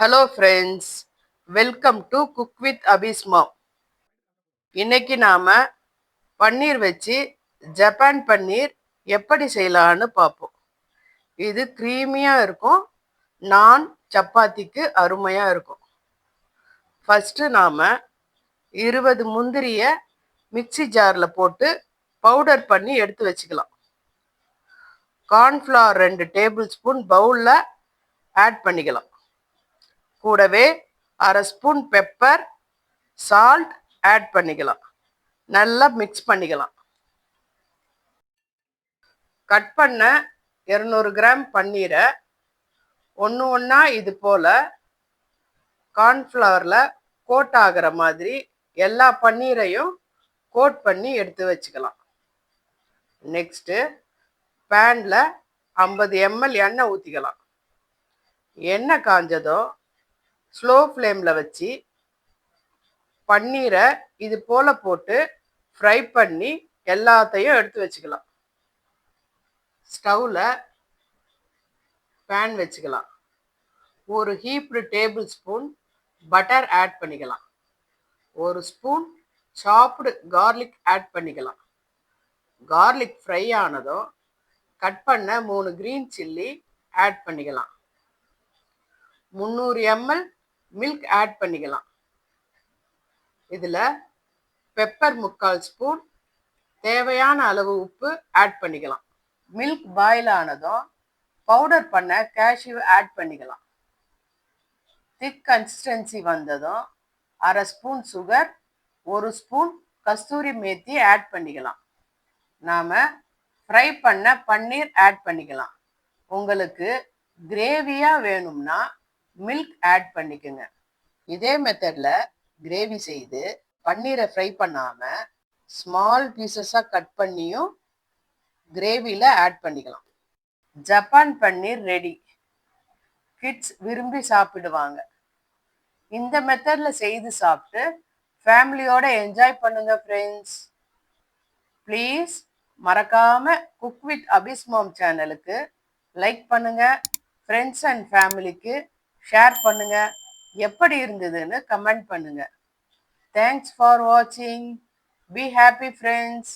Hello friends, welcome to cook with Abisma. இன்னைக்கு நாம பன்னீர் வச்சு ஜப்பான் பன்னீர் எப்படி செய்யலான்னு பார்ப்போம். இது க்ரீமியாக இருக்கும், நான் சப்பாத்திக்கு அருமையாக இருக்கும். ஃபஸ்ட்டு நாம் 20 முந்திரியை மிக்சி ஜாரில் போட்டு பவுடர் பண்ணி எடுத்து வச்சுக்கலாம். கார்ன்ஃப்ளவர் 2 டேபிள் ஸ்பூன் பவுலில் ஆட் பண்ணிக்கலாம். கூடவே அரை ஸ்பூன் பெப்பர், சால்ட் ஆட் பண்ணிக்கலாம். நல்லா மிக்ஸ் பண்ணிக்கலாம். கட் பண்ண 200 கிராம் பன்னீரை ஒன்று ஒன்றா இது போல் கார்ன்ஃப்ளவரில் கோட் ஆகிற மாதிரி எல்லா பன்னீரையும் கோட் பண்ணி எடுத்து வச்சுக்கலாம். நெக்ஸ்ட்டு பேனில் 50 ml எண்ணெய் ஊற்றிக்கலாம். எண்ணெய் காஞ்சதோ ஸ்லோ ஃப்ளேமில் வச்சு பன்னீரை இது போல் போட்டு ஃப்ரை பண்ணி எல்லாத்தையும் எடுத்து வச்சுக்கலாம். ஸ்டவ்வில் பேன் வச்சுக்கலாம். ஒரு heaped tablespoon butter add பண்ணிக்கலாம். ஒரு ஸ்பூன் சாப்டு கார்லிக் ஆட் பண்ணிக்கலாம். கார்லிக் ஃப்ரை ஆனதும் கட் பண்ண 3 கிரீன் சில்லி ஆட் பண்ணிக்கலாம். 300 ml மில்க் ஆட் பண்ணிக்கலாம். இதில் பெப்பர் 3/4 ஸ்பூன், தேவையான அளவு உப்பு ஆட் பண்ணிக்கலாம். மில்க் பாயில் ஆனதும் பவுடர் பண்ண கேஷ்யூ ஆட் பண்ணிக்கலாம். திக் கன்சிஸ்டன்சி வந்ததும் அரை ஸ்பூன் சுகர், 1 ஸ்பூன் கஸ்தூரி மேத்தி ஆட் பண்ணிக்கலாம். நாம் ஃப்ரை பண்ண பன்னீர் ஆட் பண்ணிக்கலாம். உங்களுக்கு கிரேவியாக வேணும்னா மில்க் ஆட் பண்ணிக்கோங்க. இதே மெத்தடில் கிரேவி செய்து பன்னீரை ஃப்ரை பண்ணாமல் ஸ்மால் பீசஸாக கட் பண்ணியும் கிரேவியில் ஆட் பண்ணிக்கலாம். ஜப்பான் பன்னீர் ரெடி. கிட்ஸ் விரும்பி சாப்பிடுவாங்க. இந்த மெத்தடில் செய்து சாப்பிட்டு ஃபேமிலியோட என்ஜாய் பண்ணுங்க ஃப்ரெண்ட்ஸ். ப்ளீஸ் மறக்காமல் குக் வித் அபிஸ்மாம் சேனலுக்கு லைக் பண்ணுங்க, ஃப்ரெண்ட்ஸ் அண்ட் ஃபேமிலிக்கு ஷேர் பண்ணுங்க, எப்படி இருந்ததுன்னு கமெண்ட் பண்ணுங்க. தேங்க்ஸ் ஃபார் வாட்சிங். Be happy friends.